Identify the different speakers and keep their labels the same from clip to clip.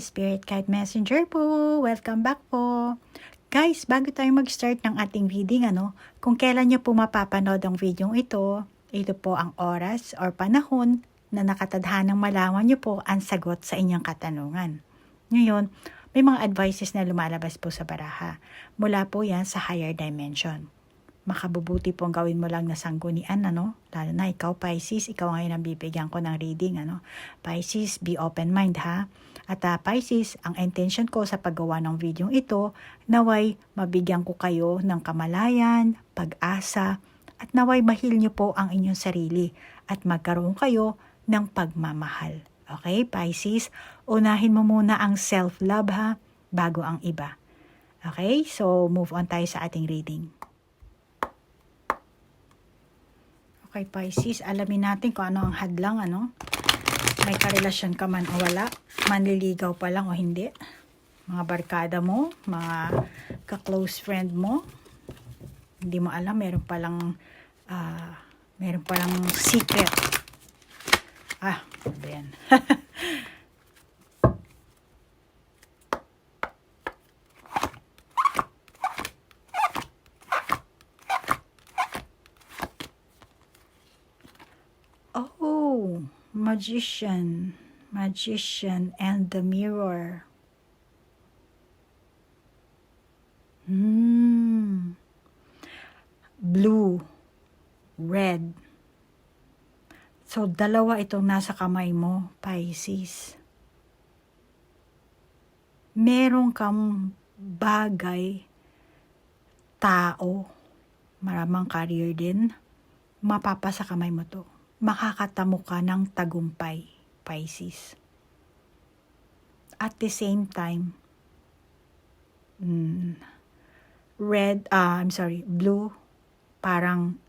Speaker 1: Spirit Guide Messenger po. Welcome back po. Guys, bago tayo mag-start ng ating reading, kung kailan nyo po mapapanood ang video ito po ang oras or panahon na nakatadhanang malaman nyo po ang sagot sa inyong katanungan. Ngayon, may mga advices na lumalabas po sa baraha. Mula po yan sa higher dimension. Makabubuti pong gawin mo lang na sanggunian, lalo na ikaw, Pisces, ikaw ngayon ang bibigyan ko ng reading, Pisces, be open mind, ha? At Pisces, ang intention ko sa paggawa ng video ito, naway mabigyan ko kayo ng kamalayan, pag-asa, at naway mahil nyo po ang inyong sarili at magkaroon kayo ng pagmamahal. Okay, Pisces? Unahin mo muna ang self-love, ha? Bago ang iba. Okay, so move on tayo sa ating reading. Okay, Pisces, alamin natin kung ano ang hadlang, May karelasyon ka man o wala, manliligaw pa lang o hindi. Mga barkada mo, mga ka-close friend mo, hindi mo alam, meron palang secret. Ano ba yan? Oh, magician and the mirror. Blue, red. So, dalawa itong nasa kamay mo, Pisces. Meron kang bagay, tao, maramang career din, mapapasa kamay mo to. Makakatamo ka ng tagumpay, Pisces. At the same time, blue, parang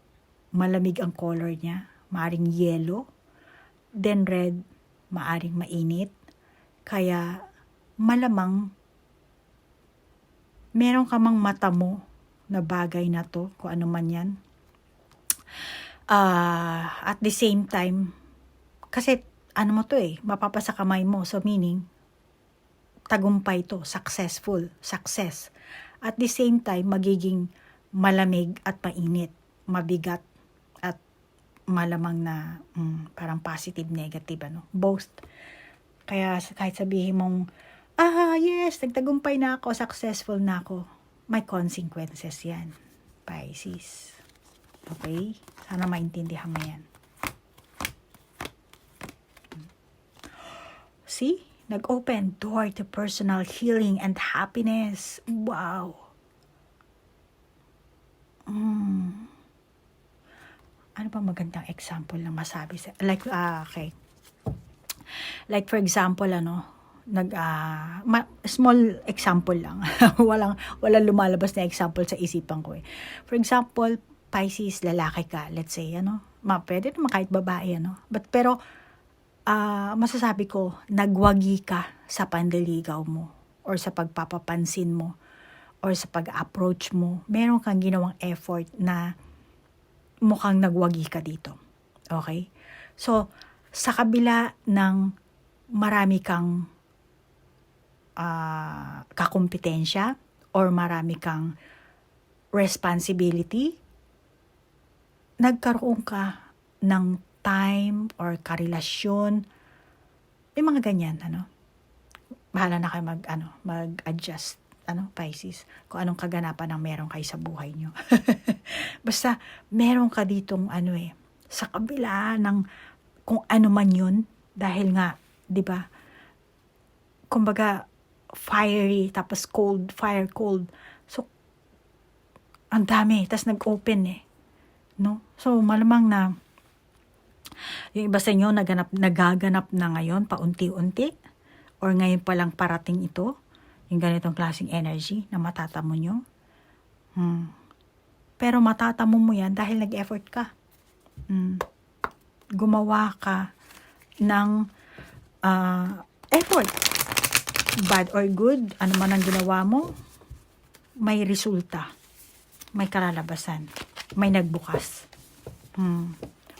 Speaker 1: malamig ang color niya, maaring yellow, then red, maaring mainit, kaya malamang meron ka mang mata mo na bagay na to, kung ano man yan. At the same time, kasi mapapasa kamay mo, so meaning, tagumpay to, success. At the same time, magiging malamig at mainit, mabigat, at malamang na parang positive, negative, both. Kaya kahit sabihin mong, yes, nagtagumpay na ako, successful na ako, may consequences yan, Pisces. Okay? Sana maintindihan mo yan. See? Nag-open door to personal healing and happiness. Wow! Ano ba magandang example na masabi sa... okay. Like for example, small example lang. walang lumalabas na example sa isipan ko eh. For example, Pisces, lalaki ka, let's say, pwede naman kahit babae, pero, masasabi ko, nagwagi ka sa panliligaw mo, or sa pagpapapansin mo, or sa pag-approach mo, meron kang ginawang effort na mukhang nagwagi ka dito. Okay? So, sa kabila ng marami kang kakumpetensya, or marami kang responsibility, nagkaroon ka ng time or karelasyon, may mga ganyan, bahala na kayo mag-adjust, Pisces, kung anong kaganapan ang meron kayo sa buhay nyo. Basta, meron ka ditong, sa kabila ng kung ano man yun, dahil nga, di ba, kumbaga, fiery, tapos cold, fire, cold. So, ang dami, tas nag-open So, malamang na yung iba sa inyo nagaganap na ngayon paunti-unti, or ngayon pa lang parating ito, yung ganitong klaseng energy na matatamo nyo. Pero matatamo mo yan dahil nag-effort ka. Gumawa ka ng effort. Bad or good, ano man ang ginawa mo, may resulta. May kalalabasan. May nagbukas.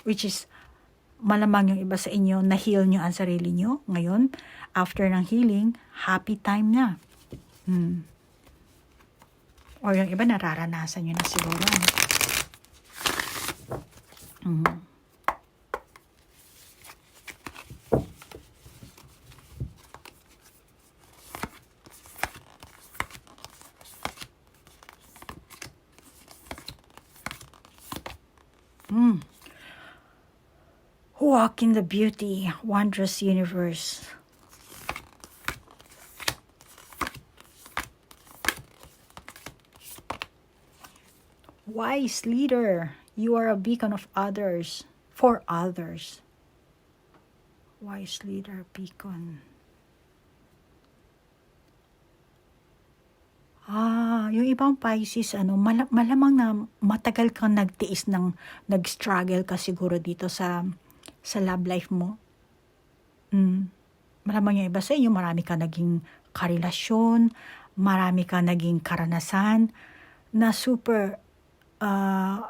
Speaker 1: Which is malamang yung iba sa inyo, na-heal nyo ang sarili nyo. Ngayon, after ng healing, happy time na. Or yung iba, nararanasan nyo na siguro. Walk in the beauty, wondrous universe. Wise leader, you are a beacon of others, for others. Wise leader, beacon. Yung ibang Pisces, malamang na matagal kang nagtiis nag-struggle ka siguro dito sa love life mo. Malamang yung iba sa inyo, marami ka naging karelasyon, marami ka naging karanasan, na super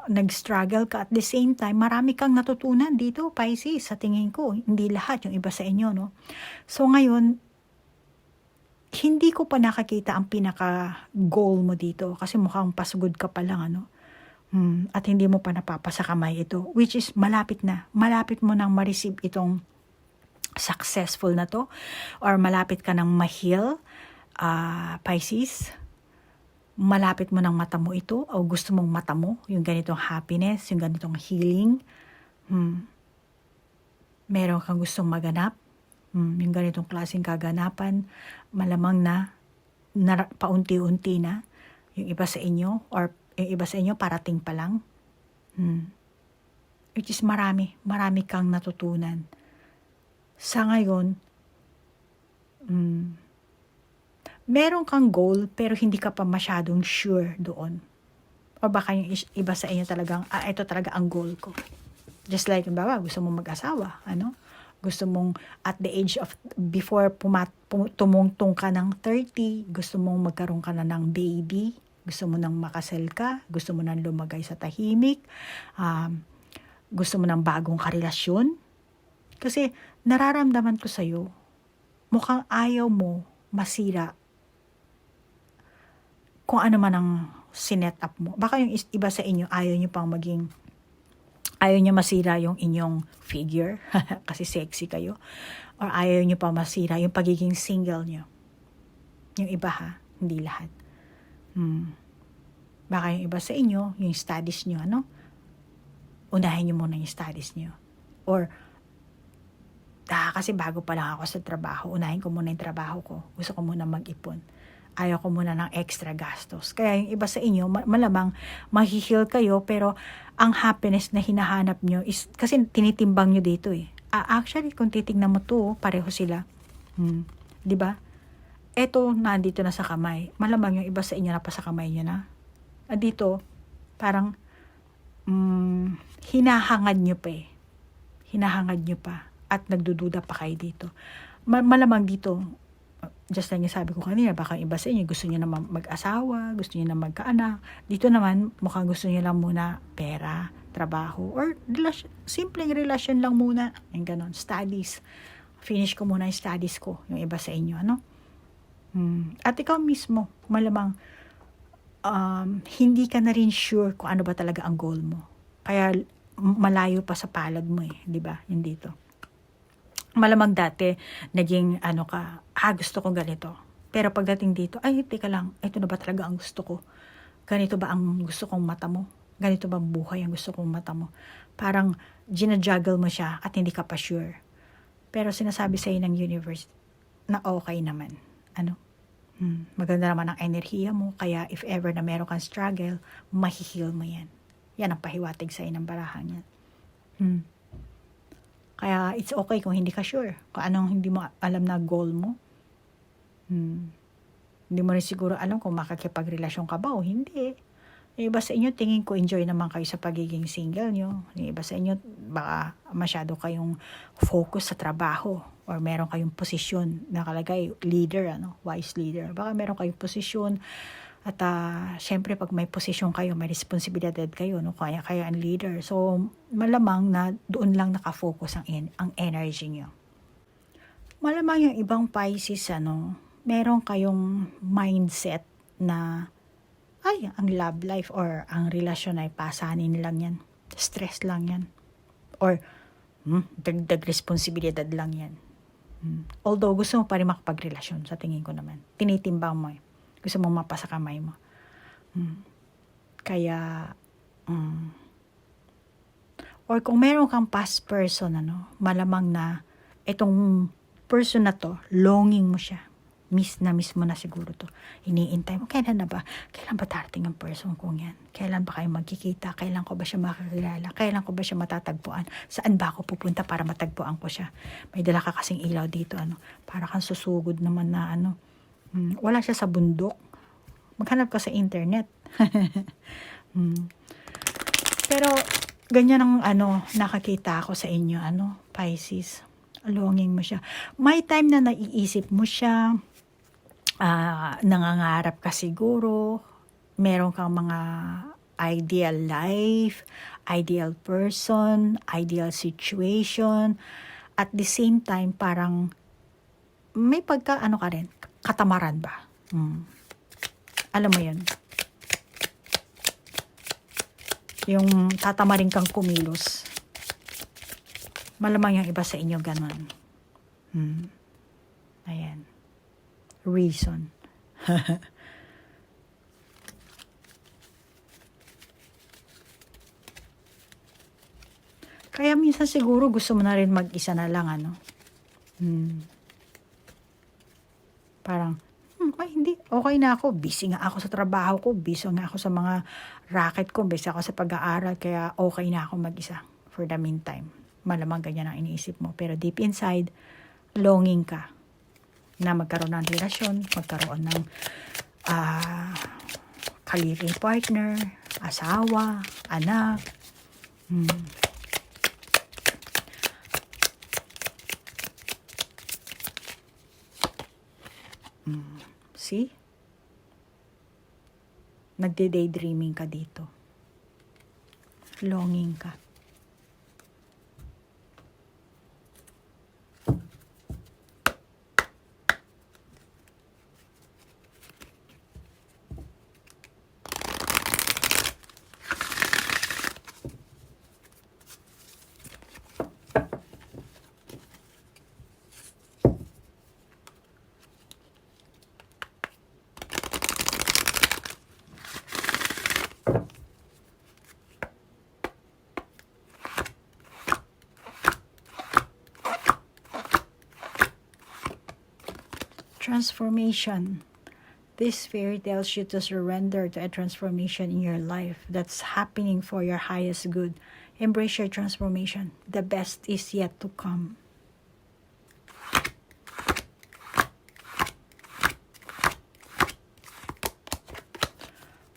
Speaker 1: nag-struggle ka. At the same time, marami kang natutunan dito, Pisces, sa tingin ko. Hindi lahat, yung iba sa inyo, no? So ngayon, hindi ko pa nakakita ang pinaka-goal mo dito kasi mukhang pasugod ka pa lang, at hindi mo pa napapasa kamay ito, which is malapit na. Malapit mo nang ma-receive itong successful na to, or malapit ka nang ma-heal, Pisces. Malapit mo nang mata mo ito, o gusto mong mata mo yung ganitong happiness, yung ganitong healing. Meron kang gustong maganap, yung ganitong klaseng kaganapan, malamang na paunti-unti na yung iba sa inyo, or yung iba sa inyo parating pa lang. Which is marami kang natutunan. Sa ngayon, meron kang goal pero hindi ka pa masyadong sure doon. O baka yung iba sa inyo talagang, ito talaga ang goal ko. Just like, gusto mong mag-asawa, gusto mong at the age of, before tumungtong ka ng 30, gusto mong magkaroon ka na ng baby, gusto mo nang makasal ka, gusto mo nang lumagay sa tahimik, gusto mo nang bagong karelasyon. Kasi nararamdaman ko sa'yo, mukhang ayaw mo masira kung ano man ang sinet up mo. Baka yung iba sa inyo, ayaw nyo masira yung inyong figure kasi sexy kayo, or ayaw nyo pa masira yung pagiging single nyo. Yung iba hindi lahat. Baka yung iba sa inyo, yung studies nyo, unahin nyo muna yung studies nyo. Or, kasi bago pa lang ako sa trabaho, unahin ko muna yung trabaho ko. Gusto ko muna mag-ipon. Ayaw ko muna ng extra gastos. Kaya yung iba sa inyo, malamang mahihil kayo, pero ang happiness na hinahanap nyo is, kasi tinitimbang nyo dito actually, kung titignan mo to, pareho sila. Diba? Eto, nandito na sa kamay. Malamang yung iba sa inyo na pa sa kamay nyo na. Dito, parang, hinahangad nyo pa Hinahangad nyo pa. At nagdududa pa kayo dito. Malamang dito, just like yung sabi ko kanina, baka iba sa inyo, gusto nyo naman mag-asawa, gusto nyo naman magkaanak. Dito naman, mukhang gusto nyo lang muna pera, trabaho, or simpleng relasyon lang muna. Yung ganon, studies. Finish ko muna yung studies ko, yung iba sa inyo, At ikaw mismo, malamang, hindi ka na rin sure kung ano ba talaga ang goal mo. Kaya, malayo pa sa palad mo di ba? Yung dito. Malamang dati, naging gusto ko ganito. Pero pagdating dito, teka lang, ito na ba talaga ang gusto ko? Ganito ba ang gusto kong mata mo? Ganito ba buhay ang gusto kong mata mo? Parang, ginajuggle mo siya at hindi ka pa sure. Pero sinasabi sa'yo ng universe na okay naman. Maganda naman ang enerhiya mo, kaya if ever na meron kang struggle, mahihil mo yan. Yan ang pahiwatig sa'yo ng barahan yan. Kaya it's okay kung hindi ka sure. Kung anong hindi mo alam na goal mo. Hindi mo rin siguro alam kung makakipagrelasyon ka ba o hindi. Yung iba sa inyo, tingin ko enjoy naman kayo sa pagiging single nyo. Yung iba sa inyo, baka masyado kayong focus sa trabaho. Or meron kayong posisyon nakalagay, leader, wise leader. Baka meron kayong posisyon At syempre pag may posisyon kayo, may responsibilidad kayo, no? Kaya kayo ang leader. So malamang na doon lang nakafocus ang energy nyo. Malamang yung ibang Pisces, meron kayong mindset na ay, ang love life or ang relasyon ay pasanin lang yan. Stress lang yan. Or dagdag responsibilidad lang yan. Although gusto mo pa rin makapagrelasyon, sa tingin ko naman. Tinitimbang mo eh. Gusto mo mapasa kamay mo. Kaya, or kung meron kang past person, malamang na itong person na to, longing mo siya. Miss mo na siguro to. Iniintay mo, kailan ba darating ang person kong yan? Kailan ba kayo magkikita? Kailan ko ba siya makakilala? Kailan ko ba siya matatagpuan? Saan ba ako pupunta para matagpuan ko siya? May dala ka kasing ilaw dito, para kang susugod naman na wala siya sa bundok. Maghanap ka sa internet. Pero, ganyan ang nakakita ako sa inyo, Pisces. Longing mo siya. May time na naiisip mo siya, nangangarap ka siguro, meron kang mga ideal life, ideal person, ideal situation, at the same time, parang may ka rin, katamaran ba? Alam mo yun? Yung tatamarin kang kumilos. Malamang yung iba sa inyo ganun. Ayan. Reason. Kaya minsan siguro gusto mo na rin mag-isa na lang, Parang, ay hindi, okay na ako. Busy nga ako sa trabaho ko, busy nga ako sa mga racket ko, busy ako sa pag-aaral, kaya okay na ako mag-isa for the meantime. Malamang ganyan ang iniisip mo. Pero deep inside, longing ka na magkaroon ng relasyon, magkaroon ng ka-living partner, asawa, anak. See? Nagde-daydreaming ka dito. Longing ka. Transformation. This fairy tells you to surrender to a transformation in your life that's happening for your highest good. Embrace your transformation. The best is yet to come.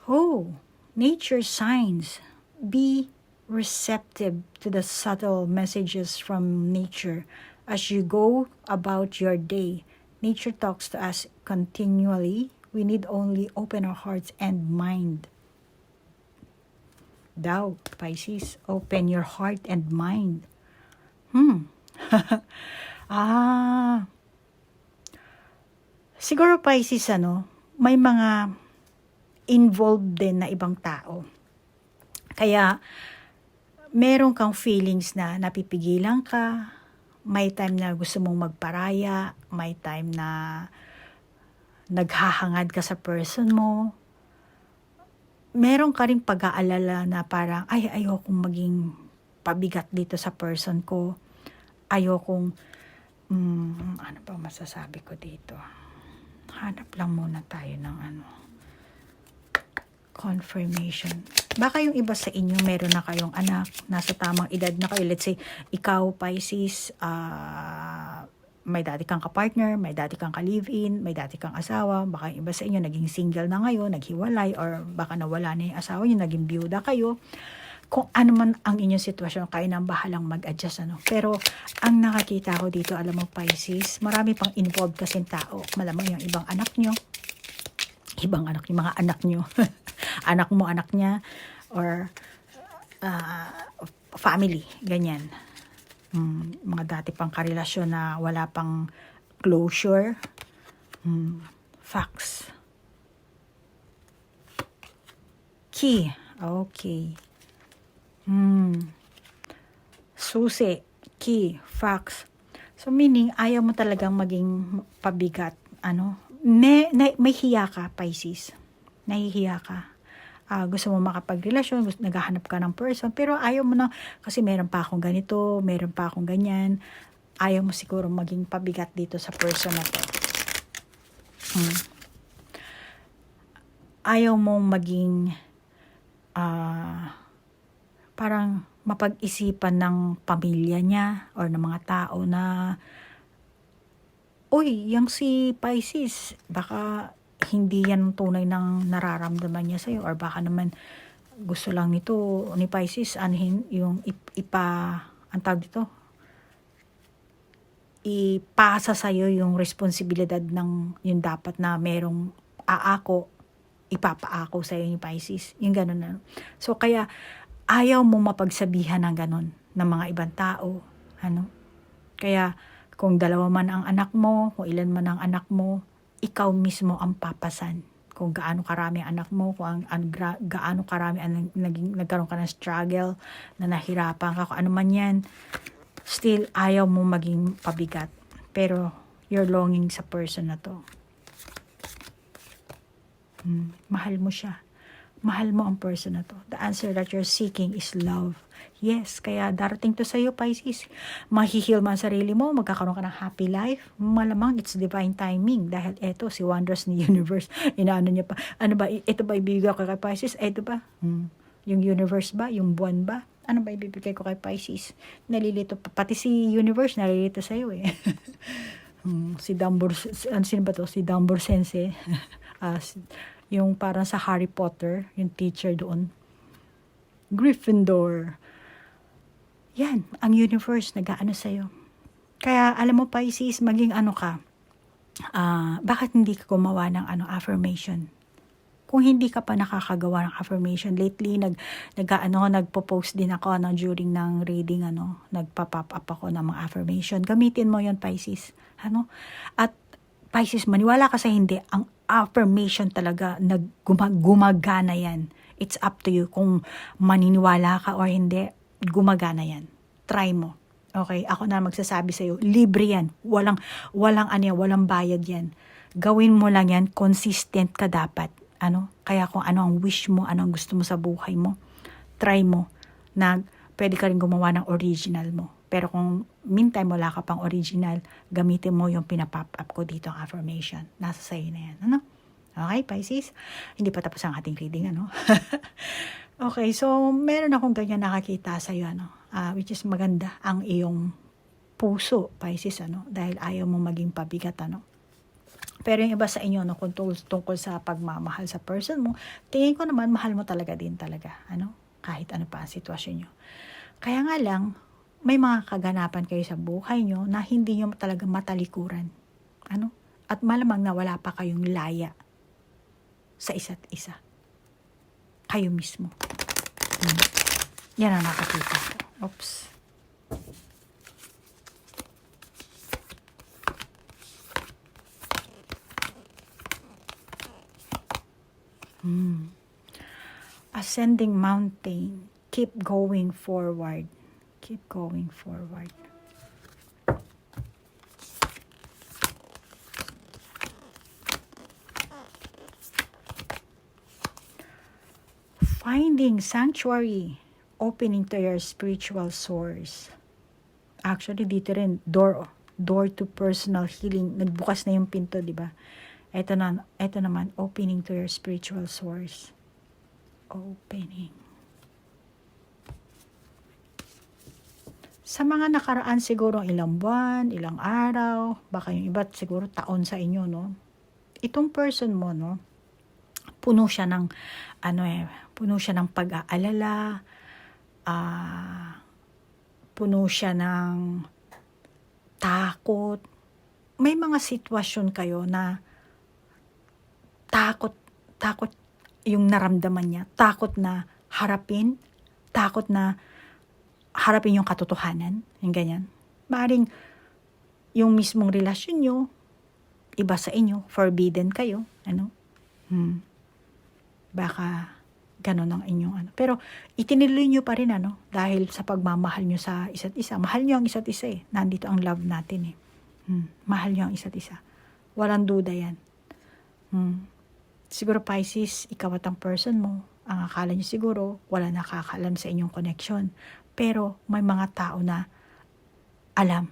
Speaker 1: Oh, nature signs. Be receptive to the subtle messages from nature as you go about your day. Nature talks to us continually. We need only open our hearts and mind. Thou, Pisces, open your heart and mind. Siguro Pisces, may mga involved din na ibang tao. Kaya, meron kang feelings na napipigilan ka, may time na gusto mong magparaya, may time na naghahangad ka sa person mo. Meron ka rin pag-aalala na parang, ayokong maging pabigat dito sa person ko. Ayokong, ano ba masasabi ko dito? Hanap lang muna tayo ng confirmation. Baka yung iba sa inyo, meron na kayong anak, nasa tamang edad na kayo. Let's say, ikaw, Pisces, may dati kang kapartner, may dati kang ka-live-in, may dati kang asawa. Baka yung iba sa inyo, naging single na ngayon, naghiwalay, or baka nawala na yung asawa nyo, naging byuda kayo. Kung ano man ang inyong sitwasyon, kayo nang bahalang mag-adjust. Pero, ang nakakita ko dito, alam mo, Pisces, marami pang involved kasing tao. Malamang yung ibang anak nyo, ibang anak, yung mga anak nyo. Anak mo, anak niya, or family, ganyan. Mga dati pang karelasyon na wala pang closure. Facts. Key. Okay. Susi. Key. Facts. So, meaning, ayaw mo talagang maging pabigat. May hiya ka, Pisces. Nahihiya ka. Gusto mo makapagrelasyon, naghahanap ka ng person, pero ayaw mo na, kasi meron pa akong ganito, meron pa akong ganyan. Ayaw mo siguro maging pabigat dito sa person na to. Ayaw mong maging parang mapag-isipan ng pamilya niya or ng mga tao na, uy, yung si Pisces, baka hindi yan tunay ng nararamdaman niya sa'yo, or baka naman gusto lang nito ni Pisces yung ang tawag dito, ipasa sa'yo yung responsibilidad ng yung dapat na merong ipapaako sa'yo ni Pisces, yung gano'n na. So kaya ayaw mo mapagsabihan ng gano'n ng mga ibang tao, kaya kung dalawa man ang anak mo, kung ilan man ang anak mo, ikaw mismo ang papasan kung gaano karami ang anak mo, kung gaano karami ang nagkaroon ka ng struggle, na nahirapan ka, kung ano man yan. Still, ayaw mo maging pabigat. Pero, you're longing sa person na to. Mahal mo siya. Mahal mo ang person na to. The answer that you're seeking is love. Yes, kaya darating to sa'yo, Pisces. Mahihil man sarili mo, magkakaroon ka ng happy life. Malamang it's divine timing. Dahil eto, si Wonders ni Universe, inaano niya pa. Ano ba, ito ba ibibigay ko kay Pisces? Ito ba? Yung universe ba? Yung buwan ba? Ano ba ibibigay ko kay Pisces? Nalilito pa. Pati si Universe, nalilito sa'yo eh. Si Dumbledore, sino ba to? Si Dumbledore Sensei. Yung parang sa Harry Potter, yung teacher doon. Gryffindor. Yan, ang universe nag-aano sa'yo. Kaya, alam mo, Pisces, maging ka, bakit hindi ka gumawa ng affirmation? Kung hindi ka pa nakakagawa ng affirmation, lately, nagpo-post din ako, during ng reading, nagpa-pop up ako ng mga affirmation. Gamitin mo yon, Pisces. At, Pisces, maniwala ka sa hindi, ang affirmation talaga, gumagana yan. It's up to you kung maniniwala ka or hindi, gumagana yan. Try mo. Okay, ako na magsasabi sa'yo, libre yan. Walang bayad yan. Gawin mo lang yan, consistent ka dapat. Kaya kung ano ang wish mo, ano ang gusto mo sa buhay mo, try mo na pwede ka rin gumawa ng original mo. Pero kung meantime wala ka pang original, gamitin mo yung pinapop up ko dito ang affirmation. Nasa sa'yo na yan. Okay, Pisces? Hindi pa tapos ang ating reading, Okay, so meron akong ganyan nakakita sa'yo, which is maganda ang iyong puso, Pisces, dahil ayaw mo maging pabigat, Pero yung iba sa inyo, kung tungkol sa pagmamahal sa person mo, tingin ko naman, mahal mo talaga din talaga, kahit ano pa ang sitwasyon nyo. Kaya nga lang, may mga kaganapan kayo sa buhay nyo na hindi nyo talaga matalikuran, At malamang na wala pa kayong laya sa isa't isa. Kayo mismo. Yan ang nakakita ko. Oops. Ascending mountain. Keep going forward. Keep going forward. Finding sanctuary, opening to your spiritual source. Actually, dito rin, door to personal healing. Nagbukas na yung pinto, di ba? Ito naman, opening to your spiritual source. Opening. Sa mga nakaraan siguro ilang buwan, ilang araw, baka yung iba siguro taon sa inyo, Itong person mo, puno siya ng puno siya ng pag-aalala, puno siya ng takot. May mga sitwasyon kayo na takot takot yung naramdaman niya, takot na harapin yung katotohanan, yung ganyan. Maaaring yung mismong relasyon nyo, iba sa inyo, forbidden kayo, ano? Baka ganon ang inyong ano. Pero itinuloy nyo pa rin, ano, dahil sa pagmamahal nyo sa isa't isa. Mahal nyo ang isa't isa eh. Nandito ang love natin eh. Mahal nyo ang isa't isa. Walang duda yan. Siguro Pisces, ikaw at ang person mo, ang akala nyo siguro, wala nakakaalam sa inyong connection. Pero may mga tao na alam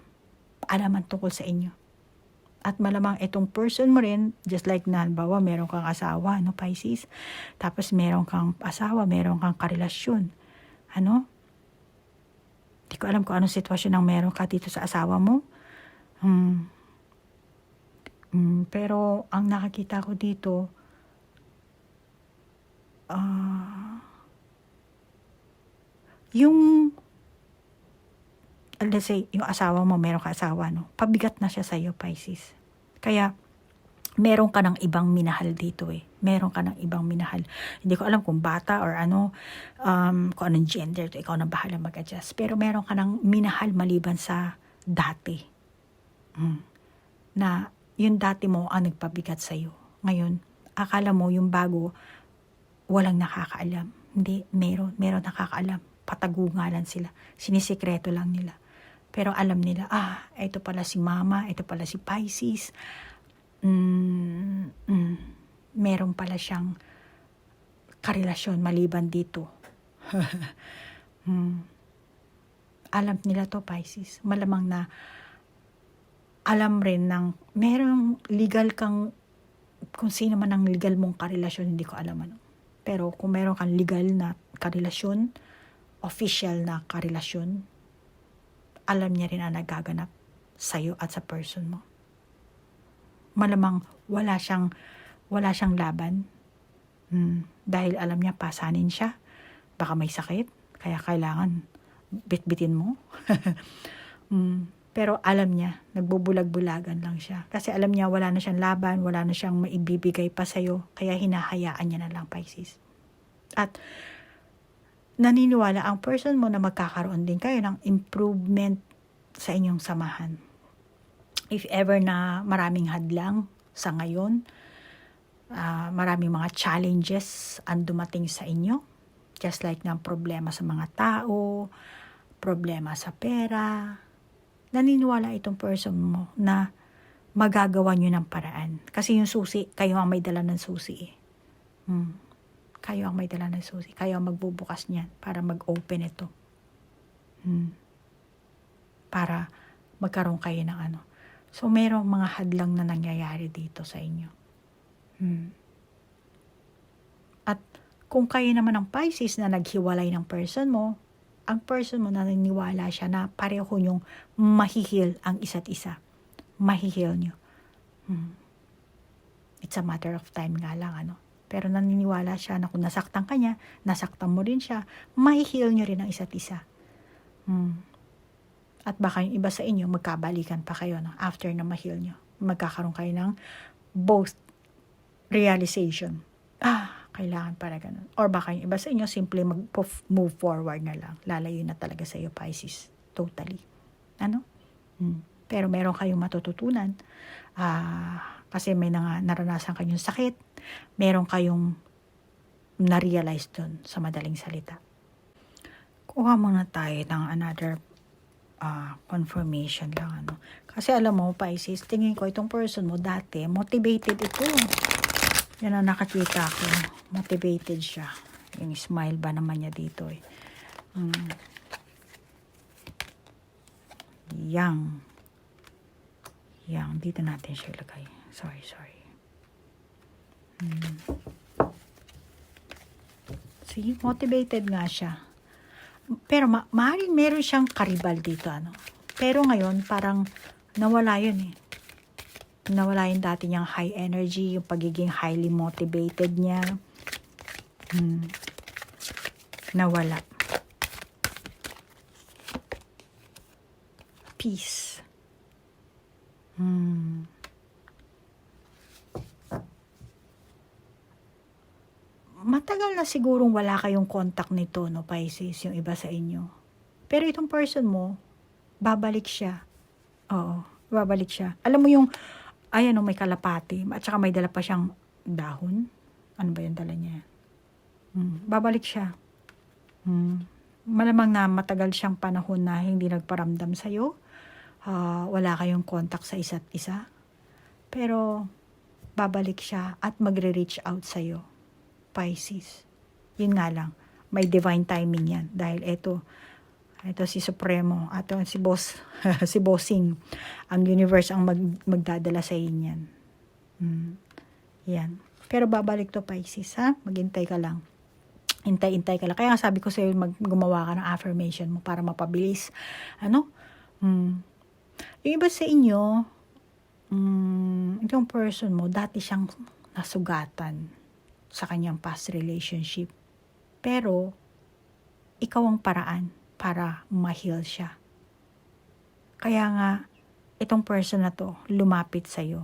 Speaker 1: ang tungkol sa inyo. At malamang itong person mo rin, just like na, halimbawa, meron kang asawa, no, Pisces? Tapos meron kang asawa, meron kang karelasyon. Ano? Hindi ko alam kung anong sitwasyon ang meron ka dito sa asawa mo. Pero ang nakakita ko dito, yung let's say, yung asawa mo, meron ka asawa, no? Pabigat na siya sa'yo, Pisces. Kaya, meron ka ng ibang minahal dito eh. Meron ka ng ibang minahal. Hindi ko alam kung bata or ano, kung anong gender to, ikaw na bahala mag-adjust. Pero meron ka ng minahal maliban sa dati. Na yung dati mo ang nagpabigat sa'yo. Ngayon, akala mo yung bago, walang nakakaalam. Hindi, meron nakakaalam. Patagungalan sila. Sinisikreto lang nila. Pero alam nila, ito pala si Mama, ito pala si Pisces. Meron pala siyang karelasyon maliban dito. Alam nila to, Pisces. Malamang na alam rin ng merong legal kang, kung sino man ang legal mong karelasyon, hindi ko alam ano. Pero kung meron kang legal na karelasyon, official na karelasyon, alam niya rin ang nagaganap sa'yo at sa person mo. Malamang wala siyang laban. Dahil alam niya pasanin siya. Baka may sakit. Kaya kailangan bitbitin mo. Pero alam niya, nagbubulag-bulagan lang siya. Kasi alam niya wala na siyang laban, wala na siyang maibibigay pa sa'yo. Kaya hinahayaan niya na lang, Pisces. At naniniwala ang person mo na magkakaroon din kayo ng improvement sa inyong samahan. If ever na maraming hadlang sa ngayon, maraming mga challenges ang dumating sa inyo, just like ng problema sa mga tao, problema sa pera, naniniwala itong person mo na magagawa nyo ng paraan. Kasi yung susi, kayo ang may dala ng susi eh. Kayo ang may dala ng susi. Kayo ang magbubukas niyan para mag-open ito. Para magkaroon kayo ng ano. So, merong mga hadlang na nangyayari dito sa inyo. At kung kayo naman ang Pisces na naghiwalay ng person mo, ang person mo naniniwala siya na pareho nyong mahihil ang isa't isa. Mahihil nyo. It's a matter of time nga lang, ano. Pero naniniwala siya na kung nasaktan ka niya, nasaktan mo rin siya, mahihil nyo rin ang isa't isa. At baka yung iba sa inyo, magkabalikan pa kayo, no? After na mahil nyo. Magkakaroon kayo ng both realization. Kailangan para ganun. Or baka yung iba sa inyo, simple mag-move forward na lang. Lalayo na talaga sa iyo, Pisces. Totally. Ano? Pero meron kayong matututunan. Kasi may naranasan kayong sakit. Meron kayong na-realize dun sa madaling salita. Kuha muna tayo ng another confirmation lang. Ano. Kasi alam mo, Pisces, tingin ko itong person mo dati, motivated ito. Yan ang nakakita ko. Motivated siya. Yung smile ba naman niya dito eh. Yang. Dito natin siya ilagay. Sorry. See, motivated nga siya. Pero maaaring meron siyang karibal dito, ano. Pero ngayon, parang nawala yun eh. Nawala yung dati niyang high energy, yung pagiging highly motivated niya. Nawala. Peace. na sigurong wala kayong contact nito, no, Pisces, yung iba sa inyo. Pero itong person mo, babalik siya. Oo, babalik siya. Alam mo yung, ayan o, may kalapati, at saka may dala pa siyang dahon. Ano ba yung dala niya? Babalik siya. Malamang na matagal siyang panahon na hindi nagparamdam sa'yo. Wala kayong contact sa isa't isa. Pero, babalik siya at magre-reach out sa'yo, Pisces. Yun nga lang, may divine timing yan. Dahil ito si Supremo, ato si Boss, si Bossing. Ang universe ang magdadala sa inyan. Yan. Pero babalik to, Pisces, ha? Maghintay ka lang. Hintay ka lang. Kaya nga sabi ko sa'yo, gumawa ka ng affirmation mo para mapabilis. Ano? Yung iba sa inyo, itong person mo, dati siyang nasugatan sa kanyang past relationship. Pero, ikaw ang paraan para ma-heal siya. Kaya nga, itong person na to, lumapit sa'yo.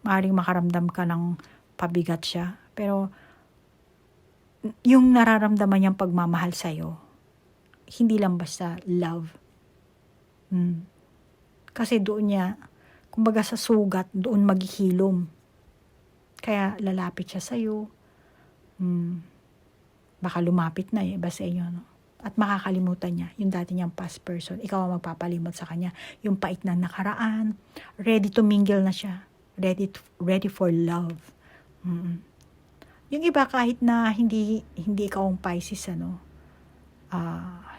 Speaker 1: Maaaring makaramdam ka ng pabigat siya. Pero, yung nararamdaman niyang pagmamahal sa'yo, hindi lang basta love. Kasi doon niya, kumbaga sa sugat, doon maghihilom. Kaya lalapit siya sa'yo. Baka lumapit na iba sa inyo, no? At makakalimutan niya yung dati niyang past person. Ikaw ang magpapalimot sa kanya. Yung pait na nakaraan. Ready to mingle na siya. Ready for love. Yung iba kahit na hindi ikaw ang Pisces, ano?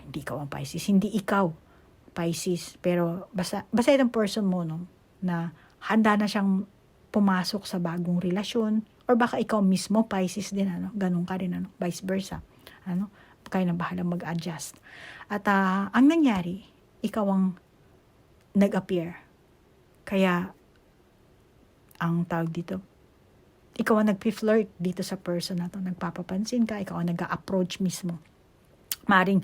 Speaker 1: Hindi ikaw ang Pisces. Hindi ikaw Pisces. Pero basta itong person mo, no? Na handa na siyang pumasok sa bagong relasyon. Or baka ikaw mismo Pisces din, ano? Ganun ka rin, ano? Vice versa. Ano? Kayo na bahala mag-adjust. At ang nangyari, ikaw ang nag-appear. Kaya, ang tawag dito, ikaw ang nag-flirt dito sa person na to. Nagpapapansin ka, ikaw ang nag-approach mismo. Maring,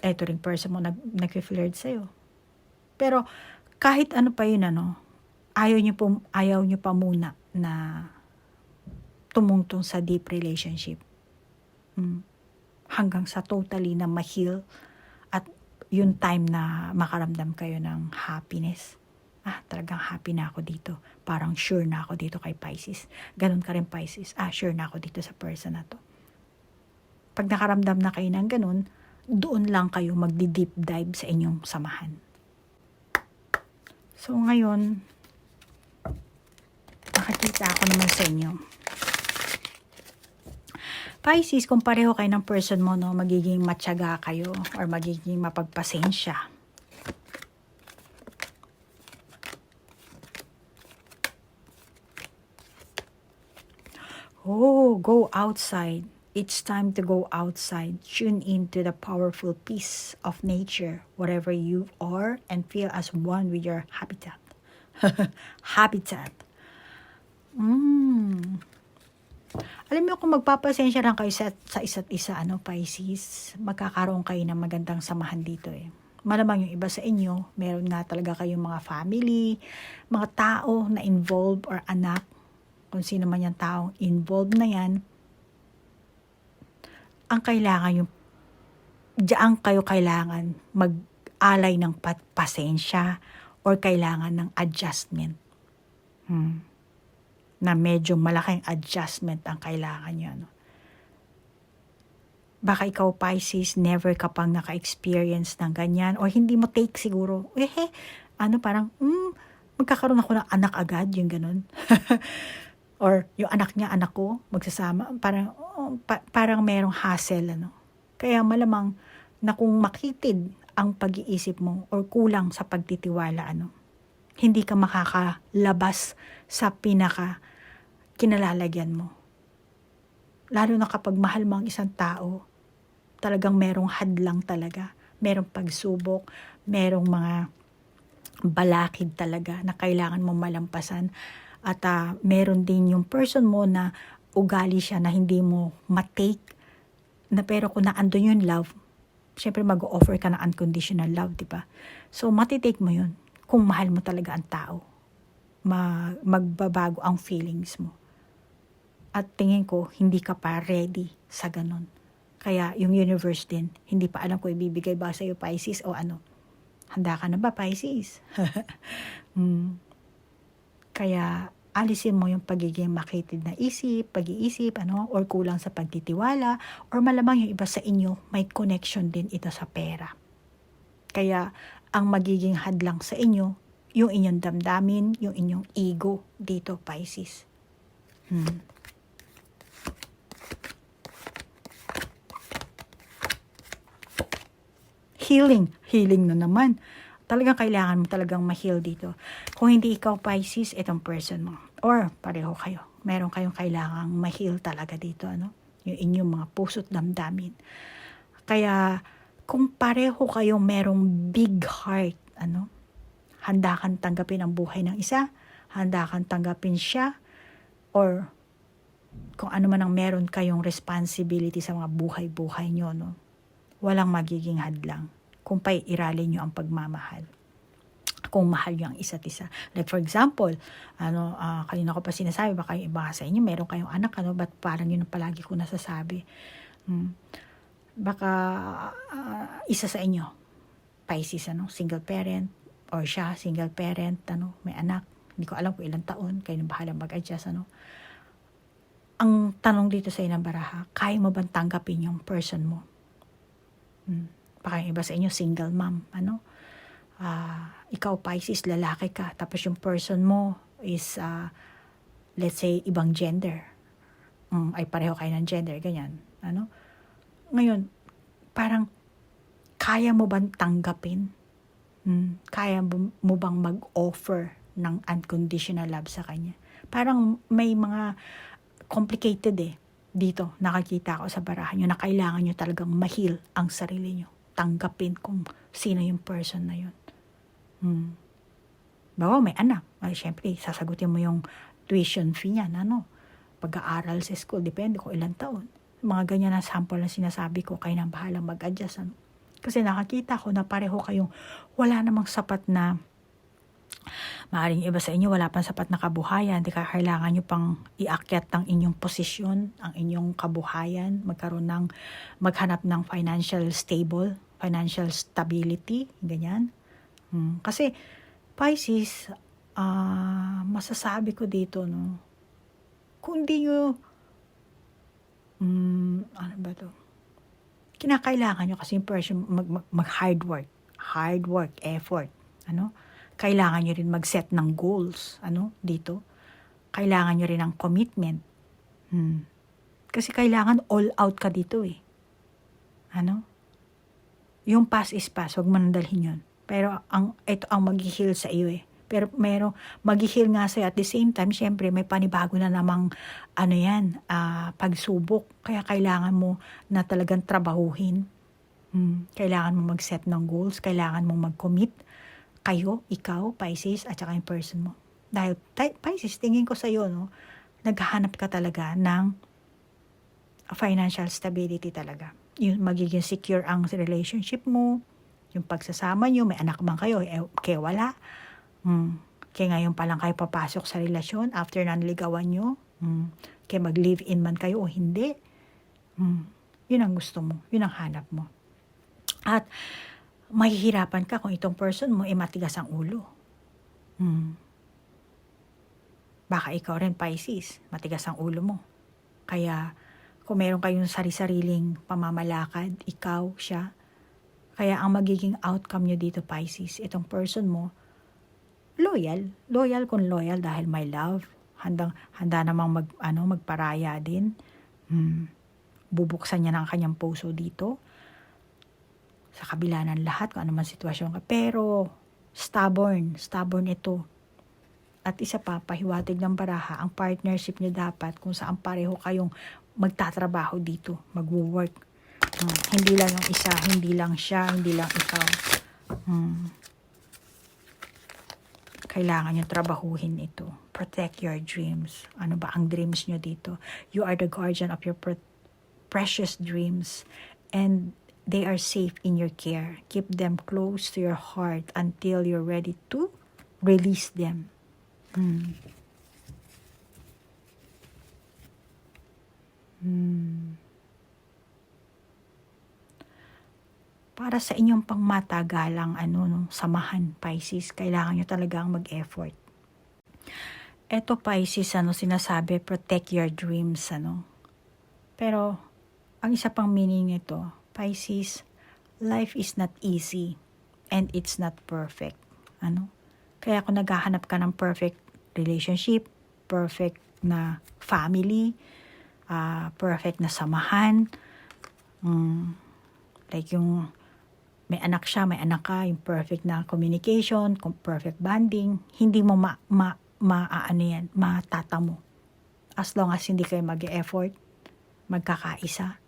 Speaker 1: eto ring person mo nag-flirt sa'yo. Pero, kahit ano pa yun, ano, ayaw nyo pa muna na tumungtong sa deep relationship. Hanggang sa totally na ma-heal at yung time na makaramdam kayo ng happiness. Talagang happy na ako dito. Parang sure na ako dito kay Pisces. Ganun ka rin, Pisces. Sure na ako dito sa person na to. Pag nakaramdam na kayo ng ganun, doon lang kayo magdi-deep dive sa inyong samahan. So ngayon, nakakita ako naman sa inyo. Pisces, kung pareho kayo ng person mo, no, magiging matyaga kayo or magiging mapagpasensya. Go outside. It's time to go outside. Tune into the powerful peace of nature, wherever you are, and feel as one with your habitat. Habitat. Alam mo, kung magpapasensya lang kayo sa isa't isa, ano, Pisces, magkakaroon kayo ng magandang samahan dito eh. Malamang yung iba sa inyo, meron nga talaga kayong mga family, mga tao na involved or anak, kung sino man yung taong involved na yan, ang kailangan yung, diyan kayo kailangan mag-alay ng pasensya or kailangan ng adjustment. Na medyo malaking adjustment ang kailangan nyo. No? Baka ikaw, Pisces, never ka pang naka-experience ng ganyan or hindi mo take siguro. Parang, magkakaroon ako ng anak agad, yung ganun. Or yung anak niya, anak ko, magsasama. Parang merong hassle. Ano? Kaya malamang na kung makitid ang pag-iisip mo or kulang sa pagtitiwala, hindi ka makakalabas sa pinaka kinalalagyan mo. Lalo na kapag mahal mo ang isang tao, talagang merong hadlang talaga. Merong pagsubok, merong mga balakid talaga na kailangan mo malampasan. At meron din yung person mo na ugali siya na hindi mo matake. Pero kung naandun yung love, syempre mag-offer ka ng unconditional love, diba? So matitake mo yun. Kung mahal mo talaga ang tao, magbabago ang feelings mo. At tingin ko, hindi ka pa ready sa ganun. Kaya yung universe din, hindi pa alam kung ibibigay ba sa'yo Pisces o ano. Handa ka na ba Pisces? Kaya alisin mo yung pagiging makitid na isip, pag-iisip, or kulang sa pagtitiwala, or malamang yung iba sa inyo, may connection din ito sa pera. Kaya ang magiging hadlang sa inyo, yung inyong damdamin, yung inyong ego dito, Pisces. Healing na naman. Talagang kailangan mo talagang ma-heal dito. Kung hindi ikaw Pisces, itong person mo. Or pareho kayo. Meron kayong kailangang ma-heal talaga dito, yung inyong mga puso't damdamin. Kaya kung pareho kayong merong big heart, handa kang tanggapin ang buhay ng isa, handa kang tanggapin siya, or kung ano man ang meron kayong responsibility sa mga buhay-buhay nyo, walang magiging hadlang kung paiiralin nyo ang pagmamahal. Kung mahal nyo ang isa't isa. Like for example, kanina ko pa sinasabi, baka yung iba sa inyo, meron kayong anak, ba't parang yun ang palagi ko nasasabi. Baka isa sa inyo, Pisces, single parent, or siya, single parent, may anak, hindi ko alam kung ilang taon, kayo na bahala mag-adjust, Ang tanong dito sa inang baraha, kaya mo bang tanggapin yung person mo? Baka yung iba sa inyo, single mom, ikaw Pisces, lalaki ka, tapos yung person mo is, let's say, ibang gender. Ay pareho kayo ng gender, ganyan. Ngayon, parang, kaya mo bang tanggapin? Kaya mo bang mag-offer ng unconditional love sa kanya? Parang may mga complicated dito, nakakita ko sa barahan nyo na kailangan nyo talagang ma-heal ang sarili nyo. Tanggapin kung sino yung person na yun. Bawa may anak, syempre sasagutin mo yung tuition fee niyan, pag-aaral sa school, depende kung ilang taon. Mga ganyan na sample na sinasabi ko, kayo nang bahalang mag-adjust. Kasi nakakita ko na pareho kayong wala namang sapat na, maaaring iba sa inyo wala pang sapat na kabuhayan, di kailangan nyo pang iakyat ang inyong posisyon, ang inyong kabuhayan, maghanap ng financial stability, ganyan. Kasi Pisces, masasabi ko dito, kung di nyo, kinakailangan nyo kasi yung person mag-hard work, effort, kailangan nyo rin mag-set ng goals, dito, kailangan nyo rin ng commitment, kasi kailangan all out ka dito yung past is past, wag mo nandalhin yun, pero ito ang mag-heal sa iyo pero mag-heal nga sa'yo at the same time, syempre may panibago na namang pagsubok, kaya kailangan mo na talagang trabahuhin, kailangan mo mag-set ng goals, kailangan mo mag-commit, kayo, ikaw, Pisces, at saka yung person mo. Dahil Pisces, tingin ko sa'yo, naghahanap ka talaga ng financial stability talaga. Yung magiging secure ang relationship mo, yung pagsasama nyo, may anak man kayo, kaya wala. Kaya ngayon pa lang kayo papasok sa relasyon after nanligawan nyo. Kaya mag-live-in man kayo o hindi. Yun ang gusto mo, yun ang hanap mo. At mahihirapan ka kung itong person mo matigas ang ulo. Baka ikaw rin Pisces, matigas ang ulo mo. Kaya kung meron kayong sari-sariling pamamalakad, ikaw, siya, kaya ang magiging outcome nyo dito Pisces, itong person mo, loyal dahil may love, handa namang magparaya din. Bubuksan niya ng kanyang puso dito. Sa kabila ng lahat, kung ano man sitwasyon ka. Pero, stubborn ito. At isa pa, pahiwatig ng baraha, ang partnership niyo dapat kung saan pareho kayong magtatrabaho dito, magwo-work. Hindi lang yung isa, hindi lang siya, hindi lang ikaw. Kailangan nyo trabahuhin ito. Protect your dreams. Ano ba ang dreams nyo dito? You are the guardian of your precious dreams. And they are safe in your care. Keep them close to your heart until you're ready to release them. Para sa inyong pangmatagalang samahan, Pisces, kailangan nyo talagang mag-effort. Eto, Pisces, sinasabi, protect your dreams, Pero, ang isa pang meaning nito, Pisces, life is not easy and it's not perfect. Kaya kung naghahanap ka ng perfect relationship, perfect na family, perfect na samahan, like yung may anak siya, may anak ka, yung perfect na communication, perfect bonding, hindi mo matatamo. As long as hindi kayo mag-e-effort, magkakaisa.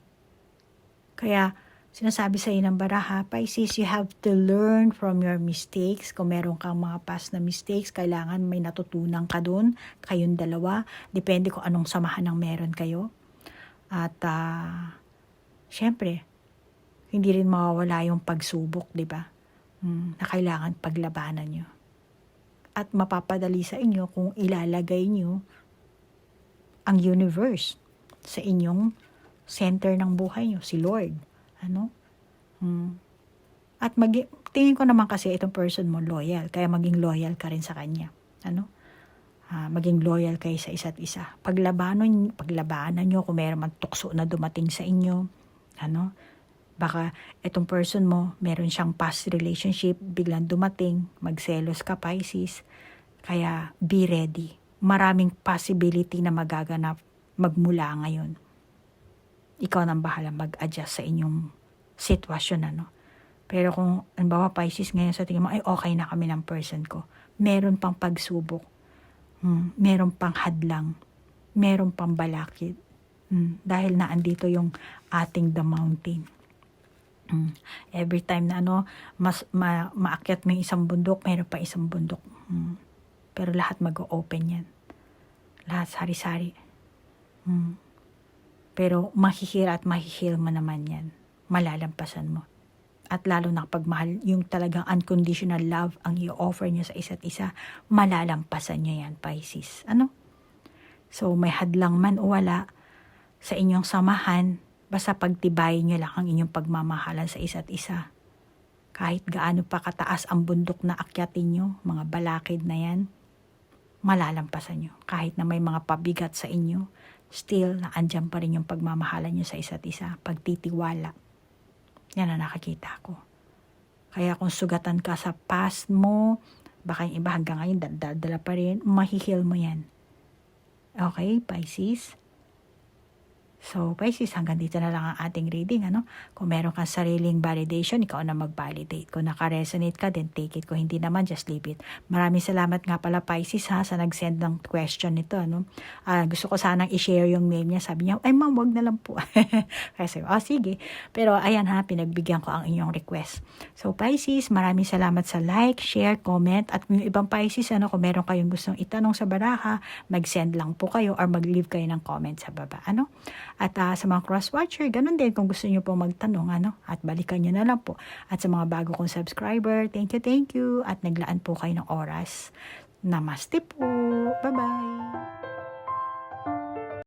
Speaker 1: Kaya, sinasabi sa iyo ng baraha, Pisces, you have to learn from your mistakes. Kung meron kang mga past na mistakes, kailangan may natutunan ka dun, kayong dalawa. Depende kung anong samahan ang meron kayo. At, syempre, hindi rin mawawala yung pagsubok, di ba? Na kailangan paglabanan nyo. At mapapadali sa inyo kung ilalagay nyo ang universe sa inyong center ng buhay nyo, si Lord. At tingin ko naman kasi itong person mo loyal, kaya maging loyal ka rin sa kanya. Maging loyal kayo sa isa't isa. Paglabanan nyo kung meron man tukso na dumating sa inyo. Baka itong person mo, meron siyang past relationship, biglang dumating, magselos ka, Pisces. Kaya be ready. Maraming possibility na magaganap magmula ngayon. Ikaw nang bahala mag-adjust sa inyong sitwasyon. Pero kung, halimbawa, Pisces, ngayon sa tingin mo, ay okay na kami ng person ko. Meron pang pagsubok. Meron pang hadlang. Meron pang balakid. Dahil naandito yung ating the mountain. Every time na maakyat mo yung isang bundok, meron pa isang bundok. Pero lahat mag-o-open yan. Lahat sari-sari. Pero mahihil at mahihil mo naman yan. Malalampasan mo. At lalo na kapag mahal, yung talagang unconditional love ang i-offer nyo sa isa't isa, malalampasan nyo yan, Pisces. So may hadlang man o wala sa inyong samahan, basta pagtibayin nyo lang ang inyong pagmamahalan sa isa't isa. Kahit gaano pa kataas ang bundok na akyatin nyo, mga balakid na yan, malalampasan nyo. Kahit na may mga pabigat sa inyo, still, naandyan pa rin yung pagmamahalan nyo sa isa't isa, pagtitiwala. Yan ang nakakita ko. Kaya kung sugatan ka sa past mo, baka yung iba hanggang ngayon, dala pa rin, mahihil mo yan. Okay, Pisces? So, Pisces, hanggang dito na lang ang ating reading, Kung meron kang sariling validation, ikaw na mag-validate. Kung naka-resonate ka, then take it. Kung hindi naman, just leave it. Maraming salamat nga pala, Pisces, sa nag-send ng question nito, gusto ko sanang i-share yung name niya. Sabi niya, ay ma'am, wag na lang po. Kasi, sige. Pero, ayan pinagbigyan ko ang inyong request. So, Pisces, maraming salamat sa like, share, comment. At yung ibang Pisces, kung meron kayong gustong itanong sa baraha, mag-send lang po kayo or mag-leave kayo ng comment sa baba, At sa mga cross-watcher, ganun din kung gusto nyo pong magtanong, at balikan nyo na lang po. At sa mga bago kong subscriber, thank you, at naglaan po kayo ng oras. Namaste po. Bye-bye.